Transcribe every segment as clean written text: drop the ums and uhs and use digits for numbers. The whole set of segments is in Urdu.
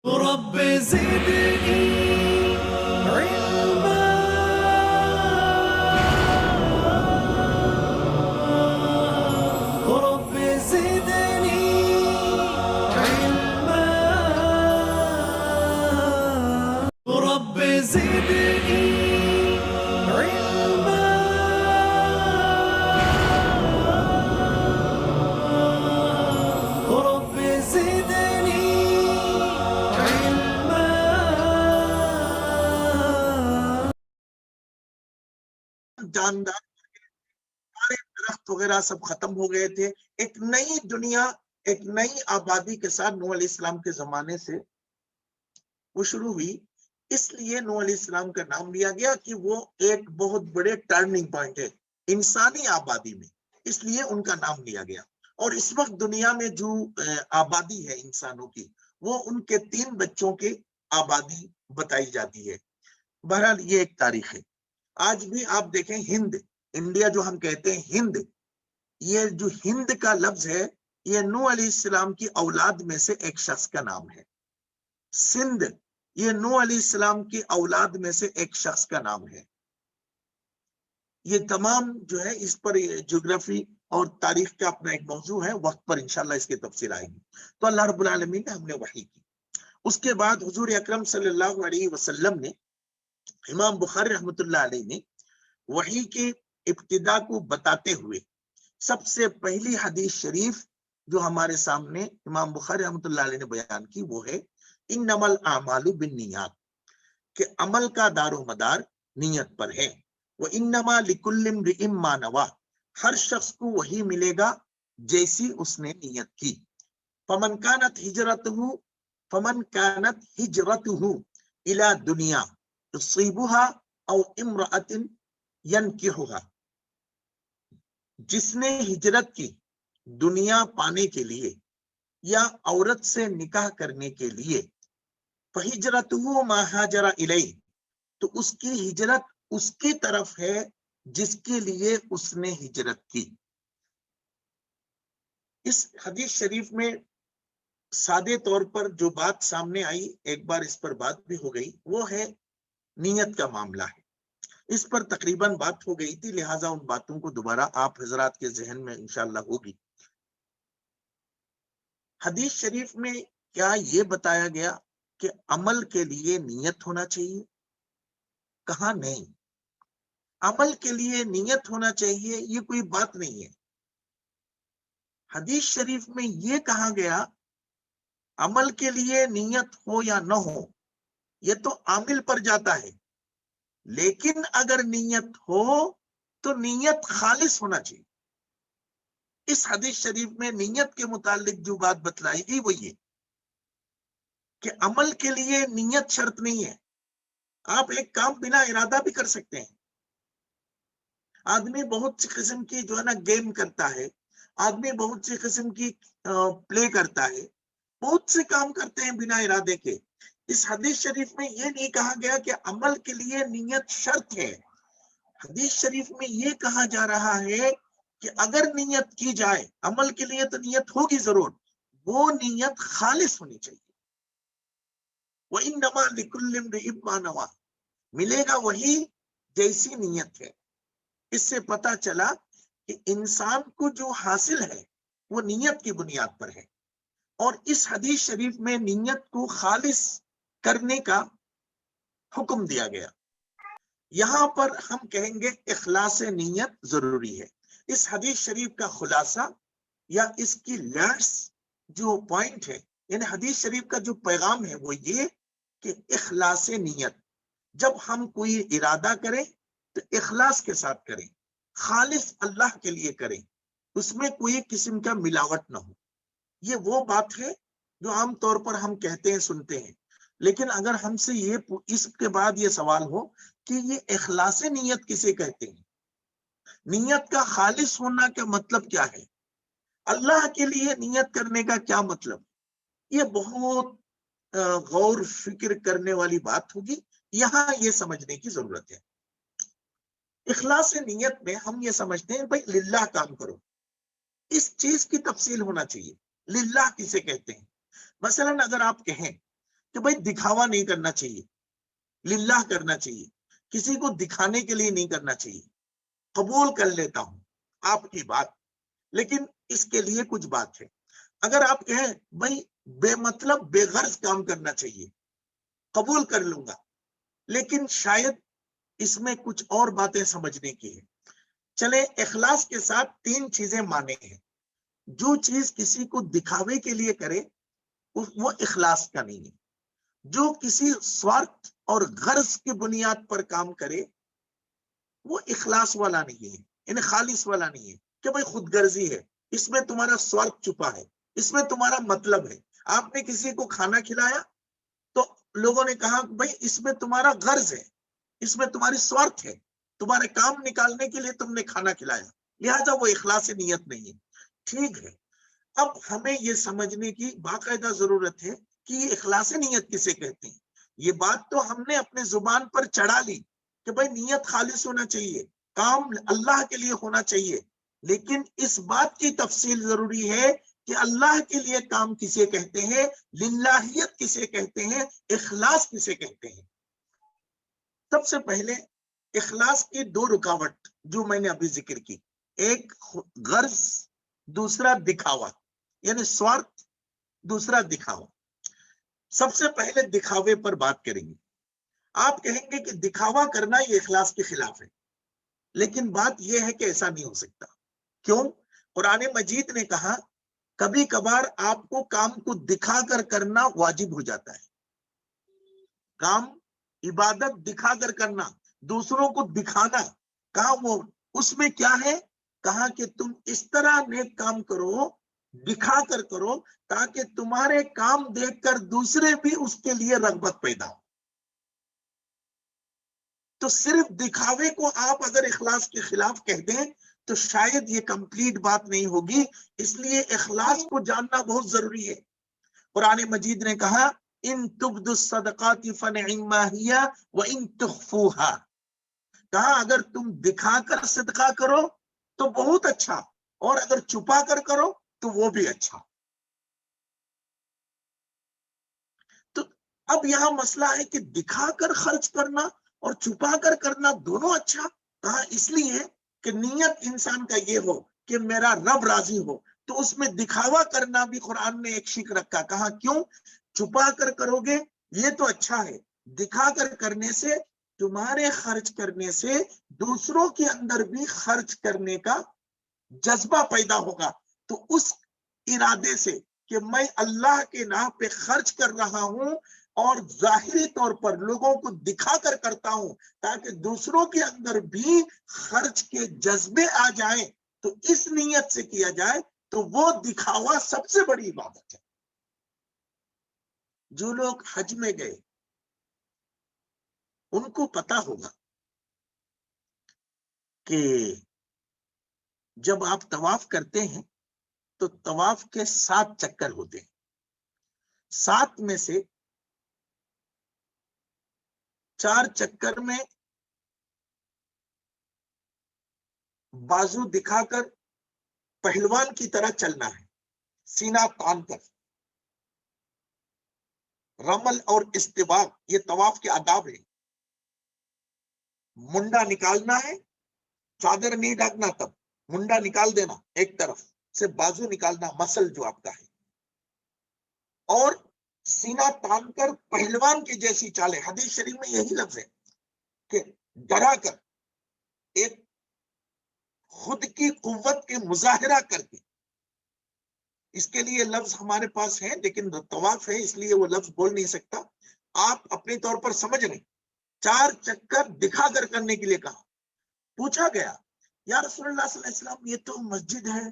رب زدني علما رب زدني علما رب زدني علما رب زدني علما جاندار سارے درخت وغیرہ سب ختم ہو گئے تھے. ایک نئی دنیا، ایک نئی آبادی کے ساتھ نوح علیہ السلام کے زمانے سے وہ شروع ہوئی. اس لیے نوح علیہ السلام کا نام لیا گیا کہ وہ ایک بہت بڑے ٹرننگ پوائنٹ ہے انسانی آبادی میں، اس لیے ان کا نام لیا گیا. اور اس وقت دنیا میں جو آبادی ہے انسانوں کی، وہ ان کے 3 بچوں کی آبادی بتائی جاتی ہے. بہرحال یہ ایک تاریخ ہے. آج بھی آپ دیکھیں ہند، انڈیا جو ہم کہتے ہیں ہند، یہ جو ہند کا لفظ ہے یہ نوح علیہ السلام کی اولاد میں سے ایک شخص کا نام ہے. سندھ، یہ نوح علیہ السلام کی اولاد میں سے ایک شخص کا نام ہے. یہ تمام جو ہے اس پر جغرافی اور تاریخ کا اپنا ایک موضوع ہے، وقت پر انشاءاللہ اس کی تفصیل آئے گی. تو اللہ رب العالمین نے ہم نے وحی کی. اس کے بعد حضور اکرم صلی اللہ علیہ وسلم نے، امام بخاری رحمۃ اللہ علیہ نے وحی کی ابتدا کو بتاتے ہوئے سب سے پہلی حدیث شریف جو ہمارے سامنے امام بخاری رحمۃ اللہ علیہ نے بیان کی وہ ہے انما الاعمال بالنیات، کہ عمل کا دار و مدار نیت پر ہے. وانما لکل امرئ ما نوى، ہر شخص کو وہی ملے گا جیسی اس نے نیت کی. فمن كانت ہجرته الى دنیا تصيبها او امرأة ينكحها، جس نے ہجرت کی دنیا پانے کے لیے یا عورت سے نکاح کرنے کے لیے، فہجرته ما هاجر الیہ، تو اس کی ہجرت اس کی طرف ہے جس کے لیے اس نے ہجرت کی. اس حدیث شریف میں سادے طور پر جو بات سامنے آئی، ایک بار اس پر بات بھی ہو گئی، وہ ہے نیت کا معاملہ ہے. اس پر تقریباً بات ہو گئی تھی، لہٰذا ان باتوں کو دوبارہ آپ حضرات کے ذہن میں انشاءاللہ ہوگی. حدیث شریف میں کیا یہ بتایا گیا کہ عمل کے لیے نیت ہونا چاہیے؟ کہاں نہیں. عمل کے لیے نیت ہونا چاہیے یہ کوئی بات نہیں ہے. حدیث شریف میں یہ کہا گیا عمل کے لیے نیت ہو یا نہ ہو یہ تو عامل پر جاتا ہے، لیکن اگر نیت ہو تو نیت خالص ہونا چاہیے. اس حدیث شریف میں نیت کے متعلق جو بات بتلائی گئی وہ یہ کہ عمل کے لیے نیت شرط نہیں ہے. آپ ایک کام بنا ارادہ بھی کر سکتے ہیں. آدمی بہت سی قسم کی جو ہے نا گیم کرتا ہے، آدمی بہت سی قسم کی پلے کرتا ہے، بہت سے کام کرتے ہیں بنا ارادے کے. اس حدیث شریف میں یہ نہیں کہا گیا کہ عمل کے لیے نیت شرط ہے. حدیث شریف میں یہ کہا جا رہا ہے کہ اگر نیت کی جائے، عمل کے لیے تو نیت ہوگی ضرور، وہ نیت خالص ہونی چاہیے. وَإِنَّمَا لِكُلِّ امْرِئٍ مَا نَوَى، ملے گا وہی جیسی نیت ہے. اس سے پتہ چلا کہ انسان کو جو حاصل ہے وہ نیت کی بنیاد پر ہے. اور اس حدیث شریف میں نیت کو خالص کرنے کا حکم دیا گیا. یہاں پر ہم کہیں گے اخلاص نیت ضروری ہے. اس حدیث شریف کا خلاصہ یا اس کی لیٹس جو پوائنٹ ہے، یعنی حدیث شریف کا جو پیغام ہے وہ یہ کہ اخلاص نیت، جب ہم کوئی ارادہ کریں تو اخلاص کے ساتھ کریں، خالص اللہ کے لیے کریں، اس میں کوئی قسم کا ملاوٹ نہ ہو. یہ وہ بات ہے جو عام طور پر ہم کہتے ہیں سنتے ہیں. لیکن اگر ہم سے یہ اس کے بعد یہ سوال ہو کہ یہ اخلاص نیت کسے کہتے ہیں، نیت کا خالص ہونا کا مطلب کیا ہے، اللہ کے لیے نیت کرنے کا کیا مطلب، یہ بہت غور فکر کرنے والی بات ہوگی. یہاں یہ سمجھنے کی ضرورت ہے. اخلاص نیت میں ہم یہ سمجھتے ہیں بھائی للہ کام کرو، اس چیز کی تفصیل ہونا چاہیے. للہ کسے کہتے ہیں؟ مثلا اگر آپ کہیں کہ بھائی دکھاوا نہیں کرنا چاہیے، للہ کرنا چاہیے، کسی کو دکھانے کے لیے نہیں کرنا چاہیے. قبول کر لیتا ہوں آپ کی بات، لیکن اس کے لیے کچھ بات ہے. اگر آپ کہیں بھائی بے مطلب بے غرض کام کرنا چاہیے، قبول کر لوں گا، لیکن شاید اس میں کچھ اور باتیں سمجھنے کی ہے. چلے اخلاص کے ساتھ 3 چیزیں مانے ہیں. جو چیز کسی کو دکھاوے کے لیے کرے وہ اخلاص کا نہیں ہے. جو کسی سوارتھ اور غرض کی بنیاد پر کام کرے وہ اخلاص والا نہیں ہے، یعنی خالص والا نہیں ہے، کہ بھائی خود غرضی ہے، اس میں تمہارا سوارتھ چھپا ہے، اس میں تمہارا مطلب ہے. آپ نے کسی کو کھانا کھلایا تو لوگوں نے کہا بھائی اس میں تمہارا غرض ہے، اس میں تمہاری سوارتھ ہے، تمہارے کام نکالنے کے لیے تم نے کھانا کھلایا، لہذا وہ اخلاص نیت نہیں ہے. ٹھیک ہے، اب ہمیں یہ سمجھنے کی باقاعدہ ضرورت ہے کہ یہ اخلاص نیت کسے کہتے ہیں. یہ بات تو ہم نے اپنے زبان پر چڑھا لی کہ بھائی نیت خالص ہونا چاہیے، کام اللہ کے لیے ہونا چاہیے، لیکن اس بات کی تفصیل ضروری ہے کہ اللہ کے لیے کام کسے کہتے ہیں، للہیت کسے کہتے ہیں، اخلاص کسے کہتے ہیں. سب سے پہلے اخلاص کی 2 رکاوٹ جو میں نے ابھی ذکر کی، ایک غرض، دوسرا دکھاوا، یعنی سوارتھ، دوسرا دکھاوا. سب سے پہلے دکھاوے پر بات کریں گے. آپ کہیں گے کہ دکھاوا کرنا یہ اخلاص کے خلاف ہے، لیکن بات یہ ہے کہ ایسا نہیں ہو سکتا. کیوں؟ قرآن مجید نے کہا کبھی کبھار آپ کو کام کو دکھا کر کرنا واجب ہو جاتا ہے. کام عبادت دکھا کر کرنا، دوسروں کو دکھانا، کہا وہ اس میں کیا ہے؟ کہا کہ تم اس طرح نیک کام کرو، دکھا کر کرو، تاکہ تمہارے کام دیکھ کر دوسرے بھی اس کے لیے رغبت پیدا ہو. تو صرف دکھاوے کو آپ اگر اخلاص کے خلاف کہہ دیں تو شاید یہ کمپلیٹ بات نہیں ہوگی. اس لیے اخلاص کو جاننا بہت ضروری ہے. قرآن مجید نے کہا ان تبدوا الصدقات فنعما هي وان تخفوها، کہا اگر تم دکھا کر صدقہ کرو تو بہت اچھا، اور اگر چھپا کر کرو تو وہ بھی اچھا. تو اب یہاں مسئلہ ہے کہ دکھا کر خرچ کرنا اور چھپا کر کرنا دونوں اچھا. کہا اس لیے کہ نیت انسان کا یہ ہو کہ میرا رب راضی ہو، تو اس میں دکھاوا کرنا بھی قرآن نے ایک شک رکھا. کہا کیوں؟ چھپا کر کرو گے یہ تو اچھا ہے، دکھا کر کرنے سے تمہارے خرچ کرنے سے دوسروں کے اندر بھی خرچ کرنے کا جذبہ پیدا ہوگا. تو اس ارادے سے کہ میں اللہ کے راہ پہ خرچ کر رہا ہوں اور ظاہری طور پر لوگوں کو دکھا کر کرتا ہوں تاکہ دوسروں کے اندر بھی خرچ کے جذبے آ جائیں، تو اس نیت سے کیا جائے تو وہ دکھاوا سب سے بڑی عبادت ہے. جو لوگ حج میں گئے ان کو پتا ہوگا کہ جب آپ طواف کرتے ہیں تو طواف کے 7 چکر ہوتے ہیں. 7 میں سے 4 چکر میں بازو دکھا کر پہلوان کی طرح چلنا ہے، سینہ تان کر. رمل اور استباق یہ طواف کے آداب ہے. منڈا نکالنا ہے، چادر نہیں ڈھکنا، تب منڈا نکال دینا، ایک طرف سے بازو نکالنا، مسل جو آپ کا ہے، اور سینہ تان کر پہلوان کی جیسی چالیں. حدیث شریف میں یہی لفظ ہے کہ ڈرا کر ایک خود کی قوت کے مظاہرہ کر کے. اس کے لیے لفظ ہمارے پاس ہے لیکن طواف ہے اس لیے وہ لفظ بول نہیں سکتا، آپ اپنے طور پر سمجھ لیں. 4 چکر دکھا کر کرنے کے لیے کہا. پوچھا گیا یا رسول اللہ صلی اللہ علیہ وسلم یہ تو مسجد ہے،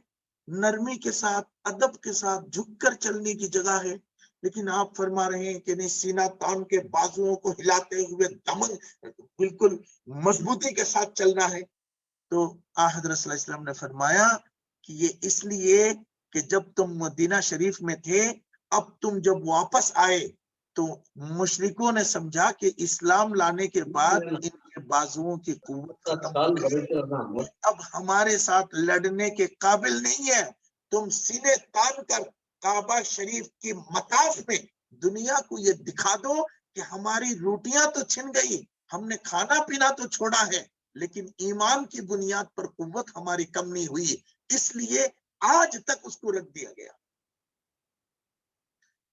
نرمی کے ساتھ ادب کے ساتھ جھک کر چلنے کی جگہ ہے، لیکن آپ فرما رہے ہیں کہ نہیں، سینہ تان کے بازوؤں کو ہلاتے ہوئے دمن بالکل مضبوطی کے ساتھ چلنا ہے. تو حضرت صلی اللہ علیہ وسلم نے فرمایا کہ یہ اس لیے کہ جب تم مدینہ شریف میں تھے، اب تم جب واپس آئے تو مشرکوں نے سمجھا کہ اسلام لانے کے بعد ان کے بازوؤں کی قوت ختم ہو گئی، اب ہمارے ساتھ لڑنے کے قابل نہیں ہے. تم سینے تان کر کعبہ شریف کی مطاف میں دنیا کو یہ دکھا دو کہ ہماری روٹیاں تو چھن گئی، ہم نے کھانا پینا تو چھوڑا ہے، لیکن ایمان کی بنیاد پر قوت ہماری کم نہیں ہوئی، اس لیے آج تک اس کو رکھ دیا گیا۔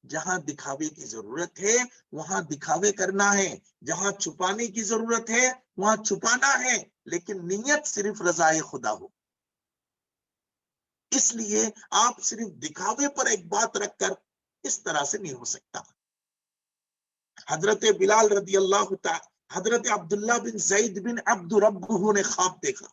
جہاں دکھاوے کی ضرورت ہے وہاں دکھاوے کرنا ہے، جہاں چھپانے کی ضرورت ہے وہاں چھپانا ہے، لیکن نیت صرف رضائے خدا ہو۔ اس لیے آپ صرف دکھاوے پر ایک بات رکھ کر اس طرح سے نہیں ہو سکتا۔ حضرت بلال رضی اللہ تعالی، حضرت عبداللہ بن زید بن عبد ربہ نے خواب دیکھا۔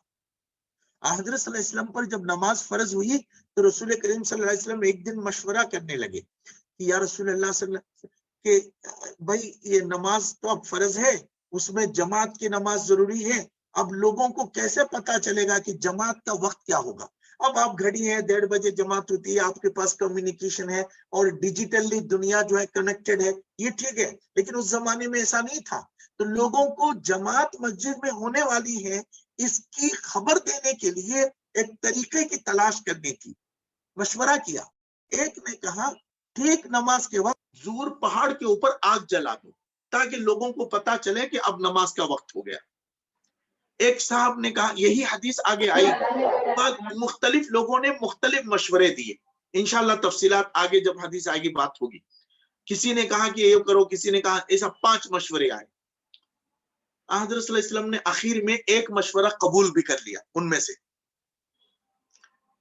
حضرت صلی اللہ علیہ وسلم پر جب نماز فرض ہوئی تو رسول کریم صلی اللہ علیہ وسلم ایک دن مشورہ کرنے لگے کہ یا رسول اللہ صلی اللہ علیہ وسلم کہ بھائی یہ نماز تو اب فرض ہے، اس میں جماعت کی نماز ضروری ہے، اب لوگوں کو کیسے پتا چلے گا کہ جماعت کا وقت کیا ہوگا؟ اب آپ گھڑی ہے 1:30 بجے جماعت ہوتی ہے، آپ کے پاس کمیونیکیشن ہے اور ڈیجیٹلی دنیا جو ہے کنیکٹڈ ہے، یہ ٹھیک ہے، لیکن اس زمانے میں ایسا نہیں تھا۔ تو لوگوں کو جماعت مسجد میں ہونے والی ہے اس کی خبر دینے کے لیے ایک طریقے کی تلاش کرنی تھی۔ مشورہ کیا، ایک نے کہا ٹھیک نماز کے وقت زور پہاڑ کے اوپر آگ جلا دو تاکہ لوگوں کو پتا چلے کہ اب نماز کا وقت ہو گیا۔ ایک صاحب نے کہا، یہی حدیث آگے آئی، مختلف لوگوں نے مختلف مشورے دیے، انشاءاللہ تفصیلات آگے جب حدیث آئے گی بات ہوگی۔ کسی نے کہا کہ یہ کرو، کسی نے کہا، ایسا 5 مشورے آئے۔ حضرت صلی اللہ علیہ وسلم نے آخر میں ایک مشورہ قبول بھی کر لیا، ان میں سے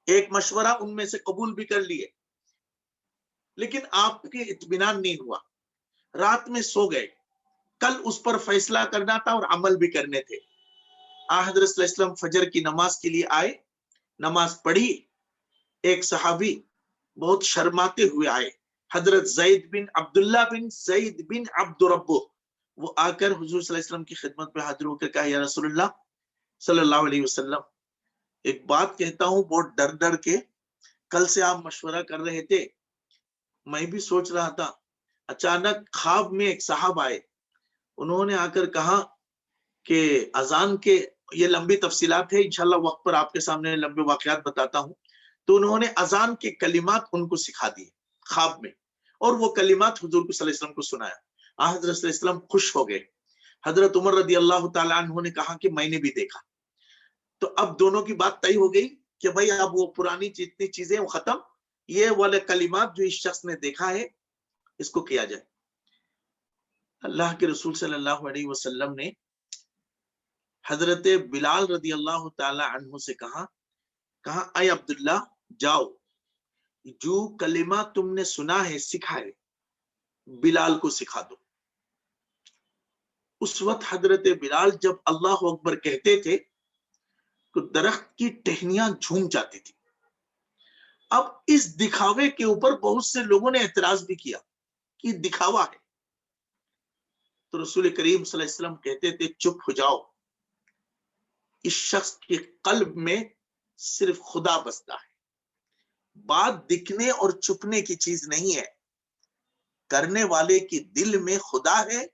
ایک مشورہ ان میں سے قبول بھی کر لیے، لیکن آپ کے اطمینان نہیں ہوا، رات میں سو گئے، کل اس پر فیصلہ کرنا تھا اور عمل بھی کرنے تھے۔ حضرت صلی اللہ علیہ وسلم فجر کی نماز کے لیے آئے، نماز پڑھی، ایک صحابی بہت شرماتے ہوئے آئے، حضرت زید بن عبداللہ بن زید بن عبد ربہ، وہ آ کر حضور صلی اللہ علیہ وسلم کی خدمت پہ حاضر ہو کر کہا، یا رسول اللہ صلی اللہ علیہ وسلم، ایک بات کہتا ہوں بہت ڈر ڈر کے، کل سے آپ مشورہ کر رہے تھے، میں بھی سوچ رہا تھا، اچانک خواب میں ایک صاحب آئے، انہوں نے آ کر کہا کہ اذان کے، یہ لمبی تفصیلات ہے، انشاءاللہ وقت پر آپ کے سامنے لمبے واقعات بتاتا ہوں، تو انہوں نے اذان کے کلمات ان کو سکھا دیے خواب میں، اور وہ کلمات حضور صلی اللہ علیہ وسلم کو سنایا۔ حضرت صلی اللہ علیہ وسلم خوش ہو گئے۔ حضرت عمر رضی اللہ تعالیٰ عنہ نے کہا کہ میں نے بھی دیکھا۔ تو اب دونوں کی بات طے ہو گئی کہ بھائی اب وہ پرانی جتنی چیزیں وہ ختم، یہ والے کلمات جو اس شخص نے دیکھا ہے اس کو کیا جائے۔ اللہ کے رسول صلی اللہ علیہ وسلم نے حضرت بلال رضی اللہ تعالی عنہ سے کہا اے عبداللہ جاؤ، جو کلمہ تم نے سنا ہے سکھا ہے، بلال کو سکھا دو۔ اس وقت حضرت بلال جب اللہ اکبر کہتے تھے تو درخت کی ٹہنیاں جھوم جاتی تھی۔ اب اس دکھاوے کے اوپر بہت سے لوگوں نے اعتراض بھی کیا کہ دکھاوا ہے، تو رسول کریم صلی اللہ علیہ وسلم کہتے تھے چپ ہو جاؤ، اس شخص کے قلب میں صرف خدا بستا ہے، بات دکھنے اور چھپنے کی چیز نہیں ہے، کرنے والے کے دل میں خدا ہے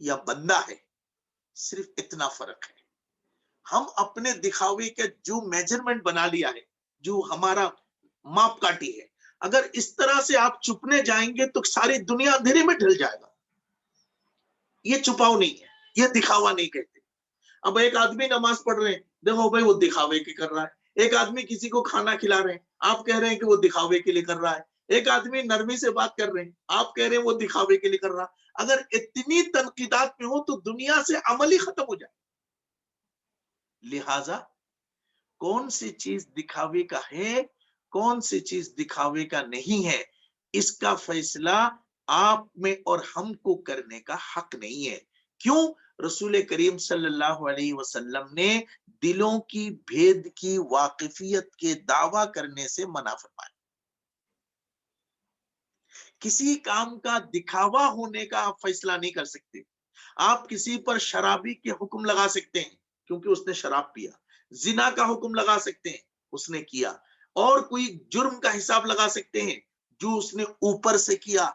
یا بندہ ہے، صرف اتنا فرق ہے۔ ہم اپنے دکھاوے کا جو میجرمنٹ بنا لیا ہے، جو ہمارا ماپ کاٹی ہے، اگر اس طرح سے آپ چھپنے جائیں گے تو ساری دنیا اندھیرے میں ڈھل جائے گا۔ یہ چھپاؤ نہیں ہے، یہ دکھاوا نہیں کہتے۔ اب ایک آدمی نماز پڑھ رہے ہیں، دیکھو بھائی وہ دکھاوے کے کر رہا ہے، ایک آدمی کسی کو کھانا کھلا رہے ہیں، آپ کہہ رہے ہیں کہ وہ دکھاوے کے لیے کر رہا ہے، ایک آدمی نرمی سے بات کر رہے ہیں، آپ کہہ رہے ہیں وہ دکھاوے کے لیے کر رہا۔ اگر اتنی تنقیدات میں ہو تو دنیا سے عمل ہی ختم ہو جائے۔ لہذا کون سی چیز دکھاوے کا ہے، کون سی چیز دکھاوے کا نہیں ہے، اس کا فیصلہ آپ میں اور ہم کو کرنے کا حق نہیں ہے۔ کیوں؟ رسول کریم صلی اللہ علیہ وسلم نے دلوں کی بھید کی واقفیت کے دعویٰ کرنے سے منع فرمایا۔ کسی کام کا دکھاوا ہونے کا آپ فیصلہ نہیں کر سکتے۔ آپ کسی پر شرابی کے حکم لگا سکتے ہیں کیونکہ اس نے شراب پیا، زنا کا حکم لگا سکتے ہیں اس نے کیا، اور کوئی جرم کا حساب لگا سکتے ہیں جو اس نے اوپر سے کیا۔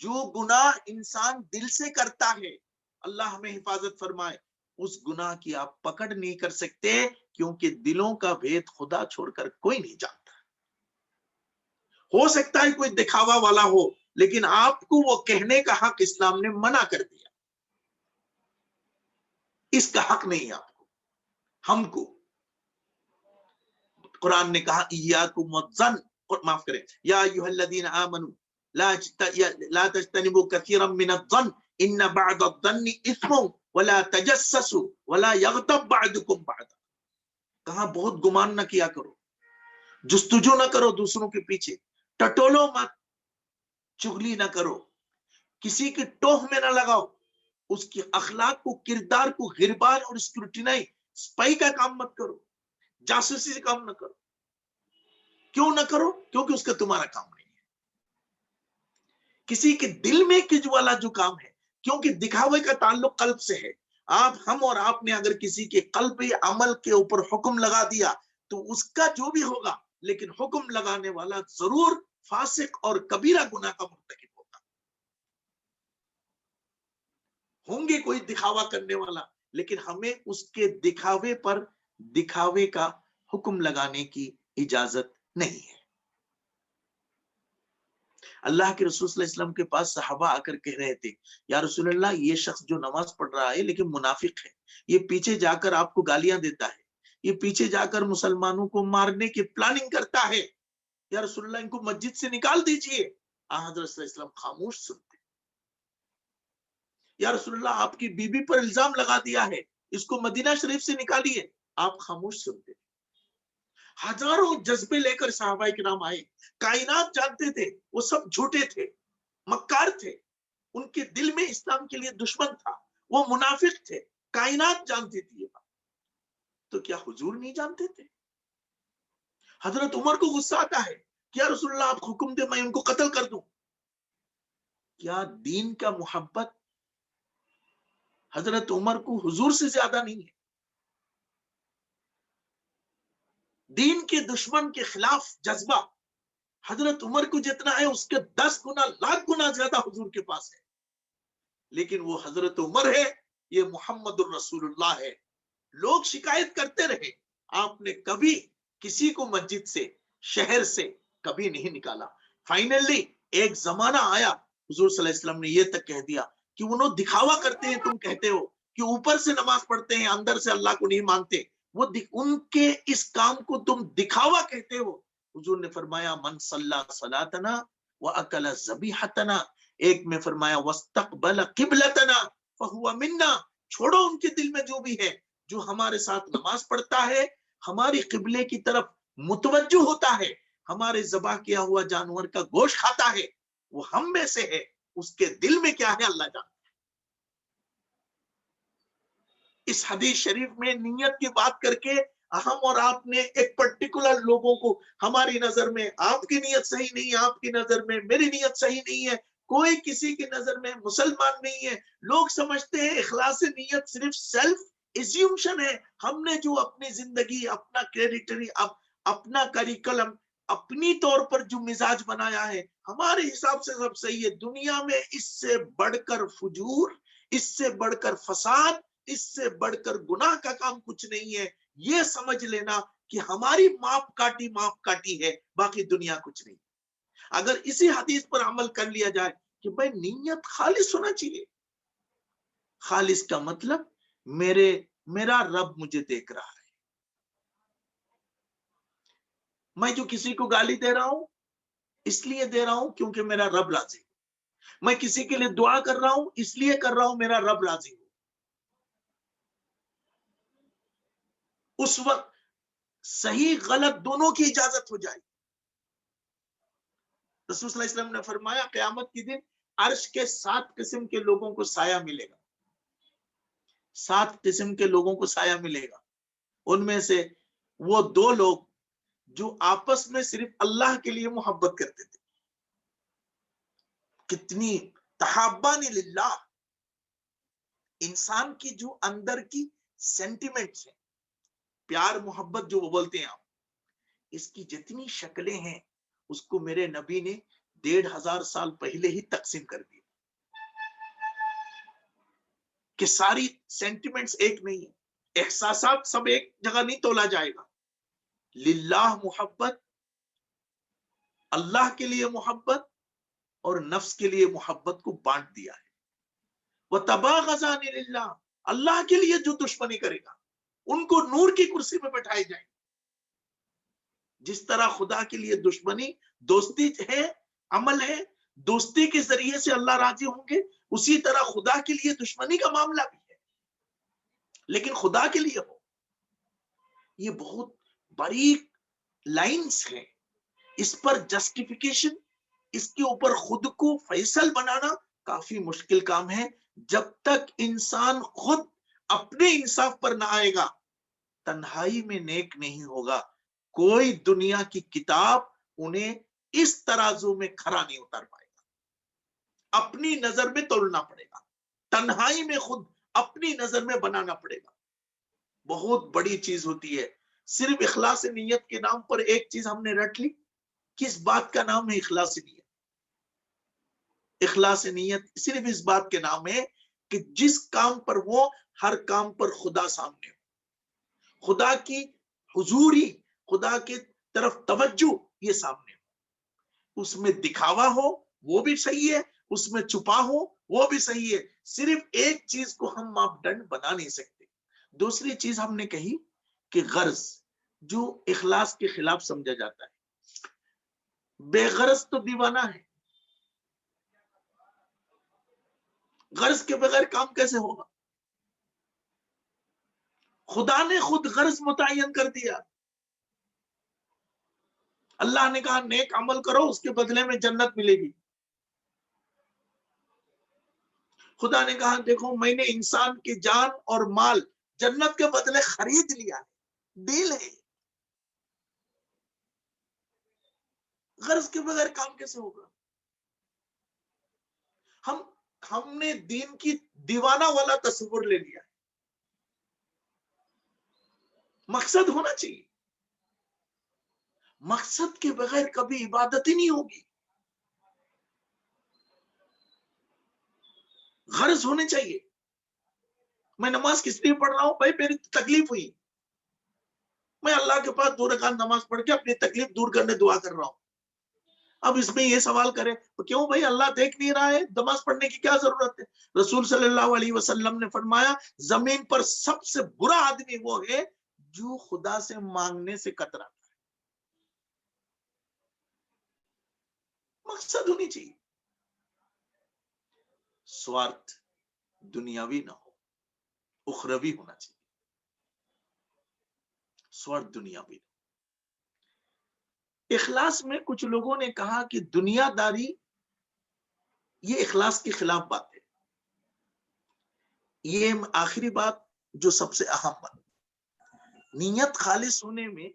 جو گناہ انسان دل سے کرتا ہے، اللہ ہمیں حفاظت فرمائے، اس گناہ کی آپ پکڑ نہیں کر سکتے، کیونکہ دلوں کا بھید خدا چھوڑ کر کوئی نہیں جانتا۔ ہو سکتا ہے کوئی دکھاوا والا ہو لیکن آپ کو وہ کہنے کا حق اسلام نے منع کر دیا. اس کا حق نہیں آپ کو. ہم کو قرآن نے کہا ایاکم والظن، معاف کریں، یا ایھا الذین آمنوا لا تجتنبوا کثیرا من الظن ان بعض الظن اثم ولا تجسسوا ولا یغتب بعضکم بعضا. کہاں بہت گمان نہ کیا کرو، جستجو نہ کرو دوسروں کے پیچھے، ٹٹولو مت، چغلی نہ کرو، کسی کی ٹوہ میں نہ لگاؤ، اس کی اخلاق کو، کردار کو غربال اور اسکروٹینائی، سپائی کا کام مت کرو، جاسوسی سے کام نہ کرو. کیوں نہ کرو؟ کیونکہ اس کا تمہارا کام نہیں ہے. کسی کے دل میں کج والا جو کام ہے، کیونکہ دکھاوے کا تعلق قلب سے ہے. ہم اور آپ نے اگر کسی کے قلبی عمل کے اوپر حکم لگا دیا تو اس کا جو بھی ہوگا، لیکن حکم لگانے والا ضرور فاسق اور کبیرہ گناہ کا مرتکب ہوگا. ہوں گے کوئی دکھاوا کرنے والا، لیکن ہمیں اس کے دکھاوے پر دکھاوے کا حکم لگانے کی اجازت نہیں ہے. اللہ کے رسول صلی اللہ علیہ وسلم کے پاس صحابہ آ کر کہہ رہے تھے، یا رسول اللہ، یہ شخص جو نماز پڑھ رہا ہے لیکن منافق ہے، یہ پیچھے جا کر آپ کو گالیاں دیتا ہے، یہ پیچھے جا کر مسلمانوں کو مارنے کی پلاننگ کرتا ہے، یا رسول اللہ ان کو مسجد سے نکال دیجئے. حضرت صلی اللہ علیہ وسلم خاموش سنتے. یا رسول اللہ، آپ کی بیوی پر الزام لگا دیا ہے، اس کو مدینہ شریف سے نکالیے. آپ خاموش سنتے. ہزاروں جذبے لے کر صحابہ کرام آئے. کائنات جانتے تھے وہ سب جھوٹے تھے، مکار تھے، ان کے دل میں اسلام کے لیے دشمن تھا، وہ منافق تھے. کائنات جانتی تھی یہ بات. تو کیا حضور نہیں جانتے تھے؟ حضرت عمر کو غصہ آتا ہے، کیا رسول اللہ آپ حکم دے میں ان کو قتل کر دوں. کیا دین کا محبت حضرت عمر کو حضور سے زیادہ نہیں ہے؟ دین کے دشمن کے خلاف جذبہ حضرت عمر کو جتنا ہے اس کے 10 گنا لاکھ گنا زیادہ حضور کے پاس ہے. لیکن وہ حضرت عمر ہے، یہ محمد الرسول اللہ ہے. لوگ شکایت کرتے رہے، آپ نے کبھی کسی کو مسجد سے، شہر سے کبھی نہیں نکالا. فائنلی ایک زمانہ آیا، حضور صلی اللہ علیہ وسلم نے یہ تک کہہ دیا کہ انہوں دکھاوا کرتے ہیں، تم کہتے ہو کہ اوپر سے نماز پڑھتے ہیں، اندر سے اللہ کو نہیں مانتے، وہ ان کے اس کام کو تم دکھاوا کہتے ہو. حضور نے فرمایا من صلی صلاتنا واکل ذبیحتنا، ایک میں فرمایا واستقبل قبلتنا فہو منا، چھوڑو ان کے دل میں جو بھی ہے، جو ہمارے ساتھ نماز پڑھتا ہے، ہماری قبلے کی طرف متوجہ ہوتا ہے، ہمارے ذبح کیا ہوا جانور کا گوشت کھاتا ہے، وہ ہم میں سے ہے. اس کے دل میں کیا ہے اللہ جانتا ہے. اس حدیث شریف میں نیت کی بات کر کے ہم اور آپ نے ایک پرٹیکولر لوگوں کو، ہماری نظر میں آپ کی نیت صحیح نہیں ہے، آپ کی نظر میں میری نیت صحیح نہیں ہے، کوئی کسی کی نظر میں مسلمان نہیں ہے. لوگ سمجھتے ہیں اخلاص نیت صرف سیلف ایزیومشن ہے. ہم نے جو اپنی زندگی، اپنا کریڈیٹری، اپنا کریکلم، اپنی طور پر جو مزاج بنایا ہے، ہمارے حساب سے سب صحیح ہے. دنیا میں اس سے بڑھ کر فجور، اس سے بڑھ کر فساد، اس سے بڑھ کر گناہ کا کام کچھ نہیں ہے. یہ سمجھ لینا کہ ہماری ماپ کاٹی ہے، باقی دنیا کچھ نہیں. اگر اسی حدیث پر عمل کر لیا جائے کہ بھائی نیت خالص ہونا چاہیے. خالص کا مطلب میرا رب مجھے دیکھ رہا ہے. میں جو کسی کو گالی دے رہا ہوں اس لیے دے رہا ہوں کیونکہ میرا رب راضی ہو. میں کسی کے لیے دعا کر رہا ہوں اس لیے کر رہا ہوں میرا رب راضی ہو. اس وقت صحیح غلط دونوں کی اجازت ہو جائے. رسول صلی اللہ علیہ وسلم نے فرمایا قیامت کے دن عرش کے 7 قسم کے لوگوں کو سایہ ملے گا. 7 قسم کے لوگوں کو سایہ ملے گا. ان میں سے وہ 2 لوگ جو آپس میں صرف اللہ کے لیے محبت کرتے تھے. کتنی تحابان للہ. انسان کی جو اندر کی سینٹیمنٹس ہیں، پیار محبت جو وہ بولتے ہیں آپ، اس کی جتنی شکلیں ہیں اس کو میرے نبی نے 1500 سال پہلے ہی تقسیم کر دی کہ ساری سینٹیمنٹس ایک نہیں ہے، احساسات سب ایک جگہ نہیں تولا جائے گا. للہ محبت، اللہ کے لیے محبت اور نفس کے لیے محبت کو بانٹ دیا ہے. وَتَبَاغَضَانِ لِلَّهِ, اللہ کے لیے جو دشمنی کرے گا ان کو نور کی کرسی میں بٹھائے جائیں. جس طرح خدا کے لیے دشمنی دوستی ہے, عمل ہے, دوستی کے ذریعے سے اللہ راضی ہوں گے, اسی طرح خدا کے لیے دشمنی کا معاملہ بھی ہے, لیکن خدا کے لیے ہو. یہ بہت باریک لائنز ہیں, اس پر جسٹیفیکیشن, اس کے اوپر خود کو فیصل بنانا کافی مشکل کام ہے. جب تک انسان خود اپنے انصاف پر نہ آئے گا, تنہائی میں نیک نہیں ہوگا. کوئی دنیا کی کتاب انہیں اس ترازو میں کھڑا نہیں اتار پائے گا. اپنی نظر میں تولنا پڑے گا, تنہائی میں خود اپنی نظر میں بنانا پڑے گا. بہت بڑی چیز ہوتی ہے. صرف اخلاص نیت کے نام پر ایک چیز ہم نے رٹ لی. کس بات کا نام ہے اخلاص نیت؟ اخلاص نیت صرف اس بات کے نام ہے کہ جس کام پر ہو, ہر کام پر خدا سامنے ہو, خدا کی حضوری, خدا کی طرف توجہ یہ سامنے ہو. اس میں دکھاوا ہو وہ بھی صحیح ہے, اس میں چھپا ہو وہ بھی صحیح ہے. صرف ایک چیز کو ہم ماپدنڈ بنا نہیں سکتے. دوسری چیز ہم نے کہی کہ غرض, جو اخلاص کے خلاف سمجھا جاتا ہے. بے غرض تو دیوانہ ہے. غرض کے بغیر کام کیسے ہوگا؟ خدا نے خود غرض متعین کر دیا. اللہ نے کہا نیک عمل کرو, اس کے بدلے میں جنت ملے گی. خدا نے کہا دیکھو میں نے انسان کی جان اور مال جنت کے بدلے خرید لیا ہے, ڈیل ہے. غرض کے بغیر کام کیسے ہوگا؟ ہم نے دین کی دیوانہ والا تصور لے لیا. مقصد ہونا چاہیے. مقصد کے بغیر کبھی عبادت ہی نہیں ہوگی. غرض ہونے چاہیے. میں نماز کس لیے پڑھ رہا ہوں؟ بھائی میری تکلیف ہوئی, میں اللہ کے پاس 2 رکعت نماز پڑھ کے اپنی تکلیف دور کرنے دعا کر رہا ہوں. اب اس میں یہ سوال کرے کیوں بھائی اللہ دیکھ نہیں رہا ہے, نماز پڑھنے کی کیا ضرورت ہے؟ رسول صلی اللہ علیہ وسلم نے فرمایا زمین پر سب سے برا آدمی وہ ہے جو خدا سے مانگنے سے کتراتا ہے. مقصد ہونی چاہیے. سوارتھ دنیاوی نہ ہو, اخروی ہونا چاہیے. سوارتھ دنیاوی. اخلاص میں کچھ لوگوں نے کہا کہ دنیا داری یہ اخلاص کے خلاف بات ہے. یہ آخری بات جو سب سے اہم بات, نیت خالص ہونے میں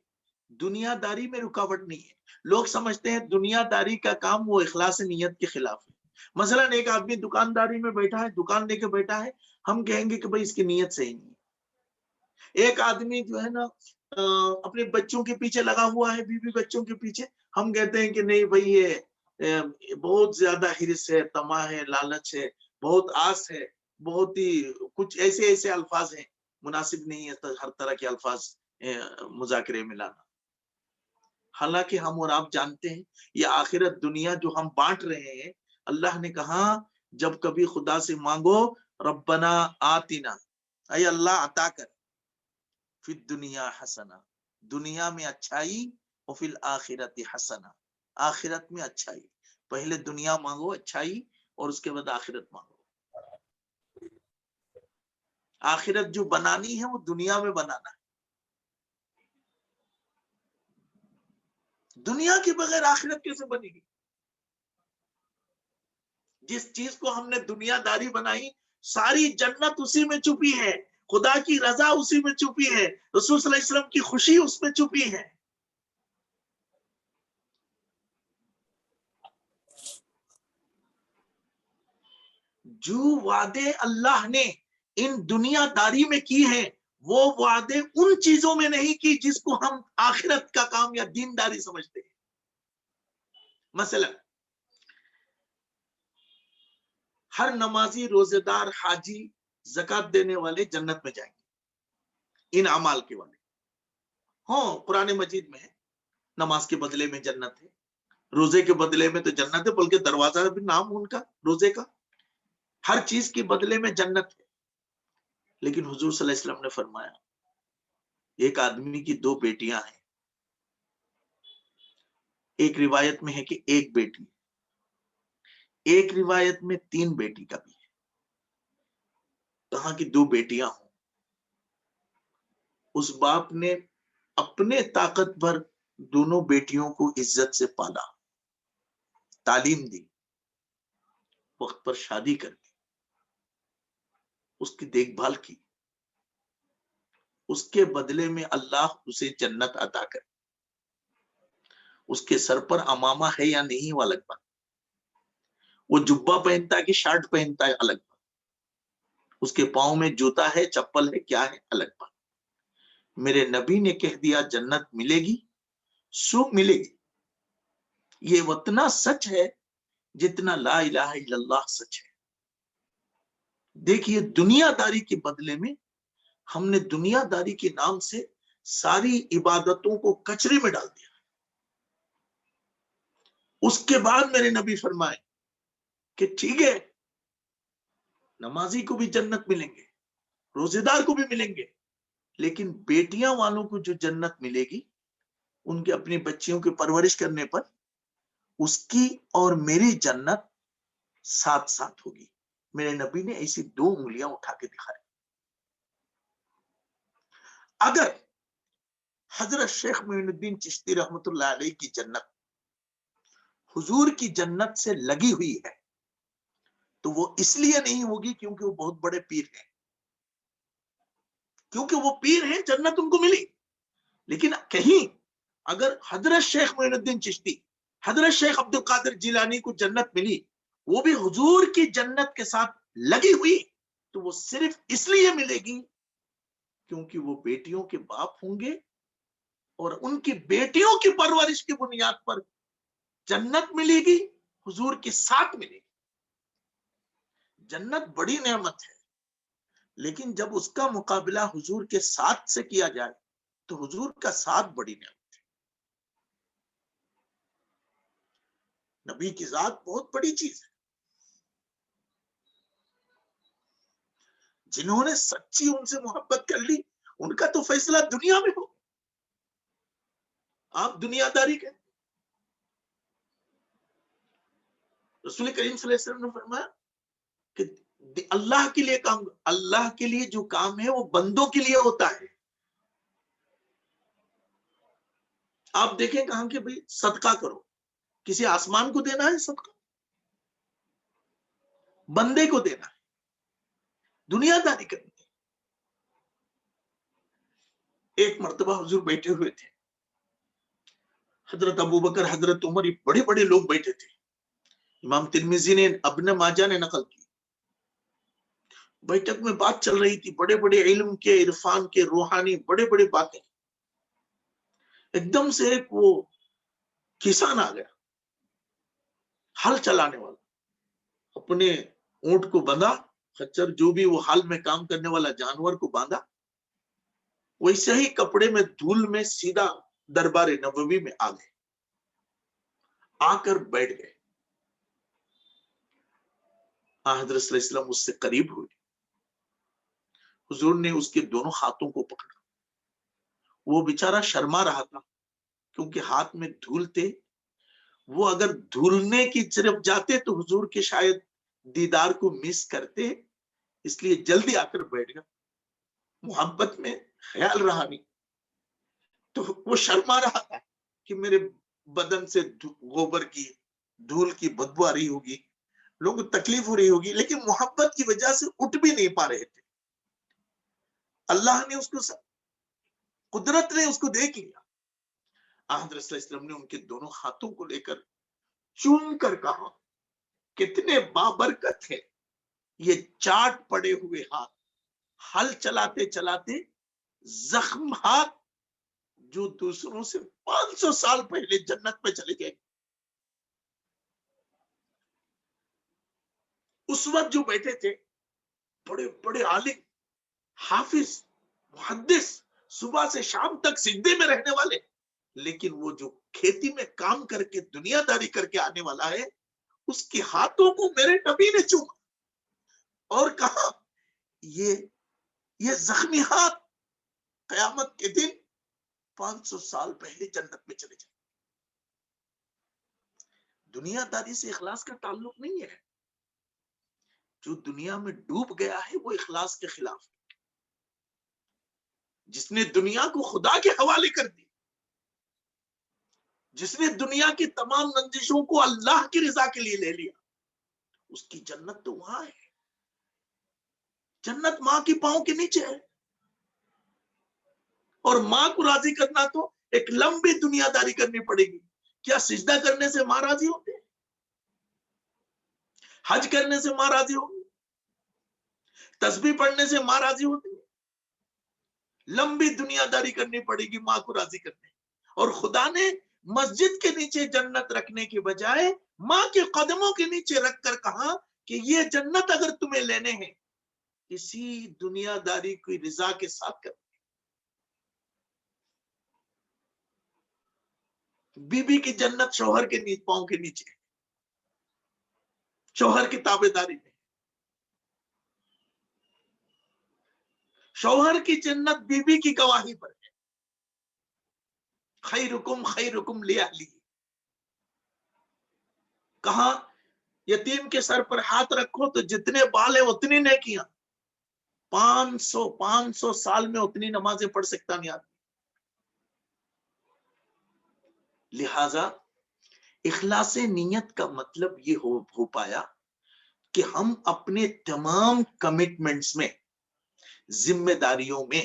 دنیا داری میں رکاوٹ نہیں ہے. لوگ سمجھتے ہیں دنیا داری کا کام وہ اخلاص نیت کے خلاف ہے. مثلا ایک آدمی دکانداری میں بیٹھا ہے, دکان لے کے بیٹھا ہے, ہم کہیں گے کہ بھائی اس کی نیت صحیح نہیں ہے. ایک آدمی جو ہے نا اپنے بچوں کے پیچھے لگا ہوا ہے, بیوی بچوں کے پیچھے, ہم کہتے ہیں کہ نہیں بھائی یہ بہت زیادہ حرص ہے, طمع ہے, لالچ ہے, بہت آس ہے, بہت ہی کچھ ایسے الفاظ ہیں. مناسب نہیں ہے ہر طرح کے الفاظ مذاکرے میں لانا. حالانکہ ہم اور آپ جانتے ہیں یہ آخرت دنیا جو ہم بانٹ رہے ہیں, اللہ نے کہا جب کبھی خدا سے مانگو ربنا آتنا, اے اللہ عطا کر, فی الدنیا حسنہ, دنیا میں اچھائی, اور فی الآخرت حسنہ, آخرت میں اچھائی. پہلے دنیا مانگو اچھائی, اور اس کے بعد آخرت مانگو. آخرت جو بنانی ہے وہ دنیا میں بنانا ہے. دنیا کے بغیر آخرت کیسے بنے گی؟ جس چیز کو ہم نے دنیا داری بنائی, ساری جنت اسی میں چھپی ہے, خدا کی رضا اسی میں چھپی ہے, رسول صلی اللہ علیہ وسلم کی خوشی اس میں چھپی ہے. جو وعدے اللہ نے ان دنیا داری میں کی ہیں, وہ وعدے ان چیزوں میں نہیں کی جس کو ہم آخرت کا کام یا دینداری سمجھتے ہیں. مثلا ہر نمازی, روزے دار, حاجی, زکات دینے والے جنت میں جائیں گے ان اعمال کے والے. ہاں قرآن مجید میں ہے نماز کے بدلے میں جنت ہے, روزے کے بدلے میں تو جنت ہے، بلکہ دروازہ بھی نام ان کا روزے کا، ہر چیز کے بدلے میں جنت ہے۔ لیکن حضور صلی اللہ علیہ وسلم نے فرمایا ایک آدمی کی 2 بیٹیاں ہیں، ایک روایت میں ہے کہ ایک بیٹی، ایک روایت میں 3 بیٹی کا بھی ہے، کہاں کی 2 بیٹیاں ہوں، اس باپ نے اپنے طاقت پر دونوں بیٹیوں کو عزت سے پالا، تعلیم دی، وقت پر شادی کر دی، اس کی دیکھ بھال کی، اس کے بدلے میں اللہ اسے جنت عطا کرے۔ اس کے سر پر امامہ ہے یا نہیں وہ الگ بات، وہ جبہ پہنتا ہے کہ شرٹ پہنتا ہے الگ بات، اس کے پاؤں میں جوتا ہے چپل ہے کیا ہے الگ بات، میرے نبی نے کہہ دیا جنت ملے گی سو ملے گی، یہ اتنا سچ ہے جتنا لا الہ الا اللہ سچ ہے۔ دیکھیے دنیا داری کے بدلے میں ہم نے دنیا داری کے نام سے ساری عبادتوں کو کچرے میں ڈال دیا۔ اس کے بعد میرے نبی فرمائے کہ ٹھیک ہے نمازی کو بھی جنت ملیں گے، روزے دار کو بھی ملیں گے، لیکن بیٹیاں والوں کو جو جنت ملے گی ان کے اپنی بچیوں کی پرورش کرنے پر اس کی اور میری جنت ساتھ ساتھ ہوگی۔ میرے نبی نے ایسی 2 انگلیاں اٹھا کے دکھائی۔ اگر حضرت شیخ معین الدین چشتی رحمت اللہ علیہ کی جنت حضور کی جنت سے لگی ہوئی ہے تو وہ اس لیے نہیں ہوگی کیونکہ وہ بہت بڑے پیر ہیں، کیونکہ وہ پیر ہیں جنت ان کو ملی، لیکن کہیں اگر حضرت شیخ معین الدین چشتی، حضرت شیخ عبد القادر جیلانی کو جنت ملی وہ بھی حضور کی جنت کے ساتھ لگی ہوئی تو وہ صرف اس لیے ملے گی کیونکہ وہ بیٹیوں کے باپ ہوں گے اور ان کی بیٹیوں کی پرورش کی بنیاد پر جنت ملے گی، حضور کے ساتھ ملے گی۔ جنت بڑی نعمت ہے لیکن جب اس کا مقابلہ حضور کے ساتھ سے کیا جائے تو حضور کا ساتھ بڑی نعمت ہے۔ نبی کی ذات بہت بڑی چیز ہے، جنہوں نے سچی ان سے محبت کر لی ان کا تو فیصلہ دنیا میں ہو، آپ دنیا داری کے۔ رسول کریم صلی اللہ علیہ وسلم نے فرمایا کہ اللہ کے لیے کام، اللہ کے لیے جو کام ہے وہ بندوں کے لیے ہوتا ہے۔ آپ دیکھیں کہاں کہ بھئی صدقہ کرو، کسی آسمان کو دینا ہے صدقہ، بندے کو دینا ہے، دنیا داری کرنی ہے۔ ایک مرتبہ حضور بیٹھے ہوئے تھے، حضرت ابوبکر حضرت عمر یہ بڑے بڑے لوگ بیٹھے تھے، امام ترمذی نے ابن ماجہ نے نقل کی، بیٹھک میں بات چل رہی تھی، بڑے بڑے علم کے، عرفان کے، روحانی بڑے بڑے باتیں، ایک دم سے ایک وہ کسان آ گیا، ہل چلانے والا، اپنے اونٹ کو بندھا، خچر جو بھی وہ حال میں کام کرنے والا جانور کو باندھا، ویسے ہی کپڑے میں دھول میں سیدھا دربار نبوی میں آ گئے، آ کر بیٹھ گئے۔ حضرت صلی اللہ علیہ وسلم اس سے قریب ہوئے، حضور نے اس کے دونوں ہاتھوں کو پکڑا، وہ بیچارہ شرما رہا تھا کیونکہ ہاتھ میں دھول تھے، وہ اگر دھولنے کی طرف جاتے تو حضور کے شاید دیدار کو مس کرتے، اس لیے جلدی آ کر بیٹھ گیا، محبت میں خیال رہا نہیں، تو وہ شرما رہا تھا کہ میرے بدن سے گوبر کی دھول کی بدبو آ رہی ہوگی، لوگوں کو تکلیف ہو رہی ہوگی، لیکن محبت کی وجہ سے اٹھ بھی نہیں پا رہے تھے۔ اللہ نے اس کو قدرت نے اس کو دیکھ لیا، حضرت صلی اللہ علیہ وسلم نے ان کے دونوں ہاتھوں کو لے کر چوم کر کہا کتنے بابرکت ہے یہ چاٹ پڑے ہوئے ہاتھ، ہل چلاتے چلاتے زخم ہاتھ جو دوسروں سے 500 سال پہلے جنت میں چلے گئے۔ اس وقت جو بیٹھے تھے بڑے بڑے عالم، حافظ، محدث، صبح سے شام تک سجدے میں رہنے والے، لیکن وہ جو کھیتی میں کام کر کے دنیا داری کر کے آنے والا ہے اس کے ہاتھوں کو میرے نبی نے چوما اور کہا یہ زخمی ہاتھ قیامت کے دن 500 سال پہلے جنت میں چلے جائیں. دنیا داری سے اخلاص کا تعلق نہیں ہے. جو دنیا میں ڈوب گیا ہے وہ اخلاص کے خلاف ہے. جس نے دنیا کو خدا کے حوالے کر دی, جس نے دنیا کی تمام ننجشوں کو اللہ کی رضا کے لیے لے لیا, اس کی جنت تو وہاں ہے. جنت ماں کی پاؤں کے نیچے ہے. اور ماں کو راضی کرنا تو ایک لمبی دنیا داری کرنی پڑے گی. کیا سجدہ کرنے سے ماں راضی ہوتے؟ حج کرنے سے ماں راضی ہوگی؟ تسبیح پڑھنے سے ماں راضی ہوتی؟ لمبی دنیا داری کرنی پڑے گی ماں کو راضی کرنے. اور خدا نے مسجد کے نیچے جنت رکھنے کے بجائے ماں کے قدموں کے نیچے رکھ کر کہا کہ یہ جنت اگر تمہیں لینے ہیں اسی دنیا داری کی رضا کے ساتھ کر. بی بی کی جنت شوہر کے پاؤں کے نیچے, شوہر کی تابع داری میں. شوہر کی جنت بی بی کی گواہی پر ہے. خیرکم خیرکم لأہلہ. کہاں یتیم کے سر پر ہاتھ رکھو تو جتنے بال ہیں اتنی نیکیاں. 500 سال میں اتنی نمازیں پڑھ سکتا نہیں آدمی. لہذا اخلاص نیت کا مطلب یہ ہو پایا کہ ہم اپنے تمام کمٹمنٹس میں, ذمہ داریوں میں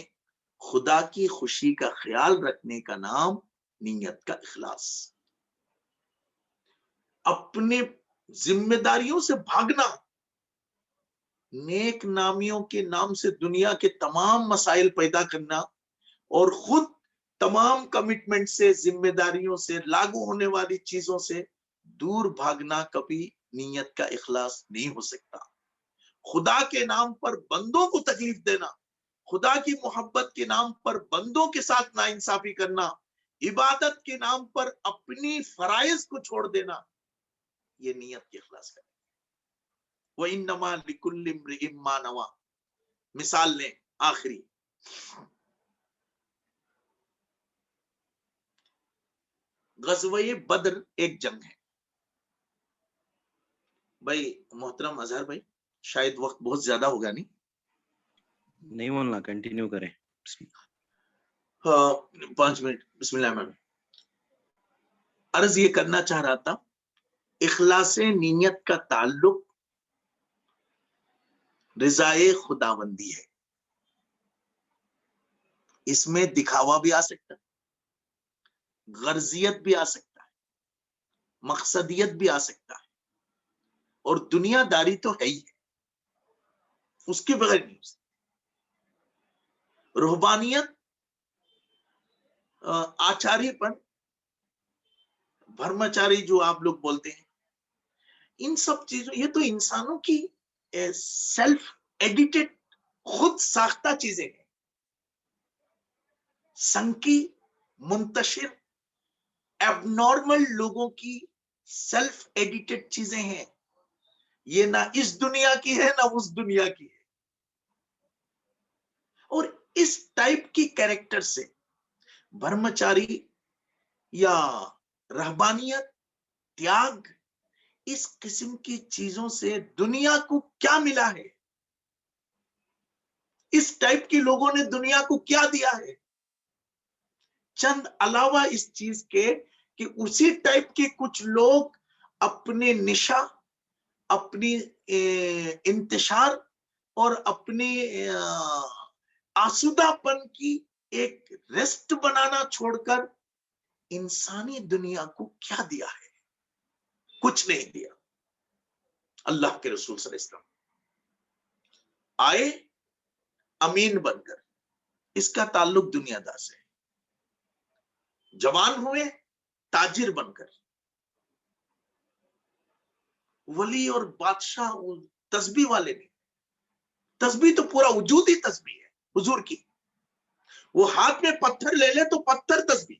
خدا کی خوشی کا خیال رکھنے کا نام نیت کا اخلاص. اپنے ذمہ داریوں سے بھاگنا, نیک نامیوں کے نام سے دنیا کے تمام مسائل پیدا کرنا اور خود تمام کمٹمنٹ سے, ذمہ داریوں سے, لاگو ہونے والی چیزوں سے دور بھاگنا کبھی نیت کا اخلاص نہیں ہو سکتا. خدا کے نام پر بندوں کو تکلیف دینا, خدا کی محبت کے نام پر بندوں کے ساتھ ناانصافی کرنا, عبادت کے نام پر اپنی فرائض کو چھوڑ دینا, یہ نیت کے اخلاص کا. وَإِنَّمَا لِكُلِّ امْرِئٍ مَّا نَوَىٰ. مثال لیں آخری, غزوہ بدر ایک جنگ ہے. بھائی محترم اظہر بھائی, شاید وقت بہت زیادہ ہوگا نہیں مولانا, کنٹینیو کریں. 5 منٹ. بسم اللہ الرحمن الرحیم. عرض یہ کرنا چاہ رہا تھا, اخلاص نیت کا تعلق رضائے خداوندی ہے. اس میں دکھاوا بھی آ سکتا ہے, غرضیت بھی آ سکتا ہے, مقصدیت بھی آ سکتا ہے, اور دنیا داری تو ہے ہی ہے, اس کے بغیر نہیں. رہبانیت, آچاری پن, بھرمچاری جو آپ لوگ بولتے ہیں, ان سب چیزوں, یہ تو انسانوں کی سیلف ایڈیٹڈ, خود ساختہ چیزیں ہیں. سنکی, منتشر, ایب نارمل لوگوں کی سیلف ایڈیٹڈ چیزیں ہیں. یہ نہ اس دنیا کی ہے نہ اس دنیا کی ہے. اور اس ٹائپ کی کیریکٹر سے بھرمچاری یا رہبانیت, تیاگ, اس قسم کی چیزوں سے دنیا کو کیا ملا ہے؟ اس ٹائپ کے لوگوں نے دنیا کو کیا دیا ہے؟ چند علاوہ اس چیز کے کہ اسی ٹائپ کے کچھ لوگ اپنے نشا, اپنی انتشار اور اپنی آسودہ پن کی ایک ریسٹ بنانا چھوڑ کر انسانی دنیا کو کیا دیا ہے؟ کچھ نہیں دیا. اللہ کے رسول صلی اللہ علیہ وسلم آئے امین بن کر, اس کا تعلق دنیا دار سے. جوان ہوئے تاجر بن کر. ولی اور بادشاہ تسبیح والے نہیں, تسبیح تو پورا وجود ہی تسبیح ہے حضور کی. وہ ہاتھ میں پتھر لے لے تو پتھر تسبیح,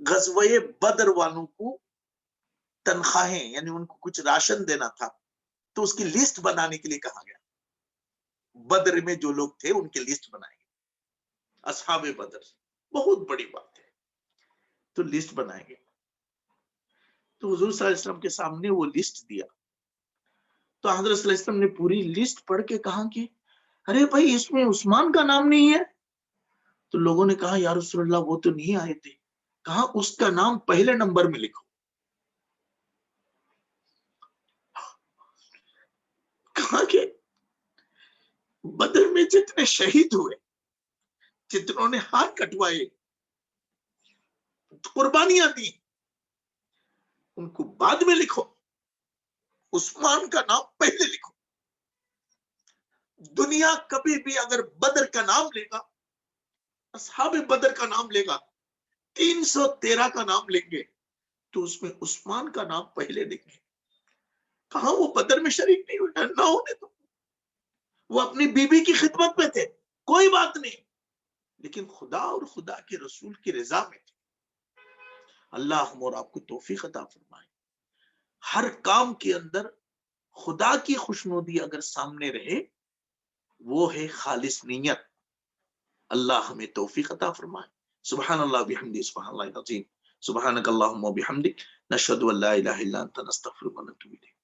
غزوہ بدر والوں کو تنخواہیں یعنی ان کو کچھ راشن دینا تھا تو اس کی لسٹ بنانے کے لیے کہا گیا. بدر میں جو لوگ تھے ان کی لسٹ بنائی گئی. اصحاب بدر بہت بڑی بات ہے. تو لسٹ بنائے گئے. تو حضور صلی اللہ علیہ وسلم کے سامنے وہ لسٹ دیا. تو حضرت صلی اللہ علیہ وسلم نے پوری لسٹ پڑھ کے کہا کہ ارے بھائی اس میں عثمان کا نام نہیں ہے. تو لوگوں نے کہا یا رسول اللہ وہ تو نہیں آئے تھے. کہا اس کا نام پہلے نمبر میں لکھو. کہا کہ بدر میں جتنے شہید ہوئے, جتنوں نے ہاتھ کٹوائے, قربانیاں دی, ان کو بعد میں لکھو, عثمان کا نام پہلے لکھو. دنیا کبھی بھی اگر بدر کا نام لے گا, اصحاب بدر کا نام لے گا, 313 کا نام لیں گے, تو اس میں عثمان کا نام پہلے لیں گے. کہاں وہ بدر میں شریک نہیں ہوئے, نہ ہونے تو وہ اپنی بیوی کی خدمت میں تھے, کوئی بات نہیں, لیکن خدا اور خدا کے رسول کی رضا میں تھے. اللہ ہم اور آپ کو توفیق عطا فرمائے. ہر کام کے اندر خدا کی خوشنودی اگر سامنے رہے وہ ہے خالص نیت. اللہ ہمیں توفیق عطا فرمائے. سبحان اللہ بحمدہ, سبحان اللہ العظیم, سبحانک اللہم و بحمدک, نشہد ان لا الہ الا انت, نستغفرک و نتوب الیک.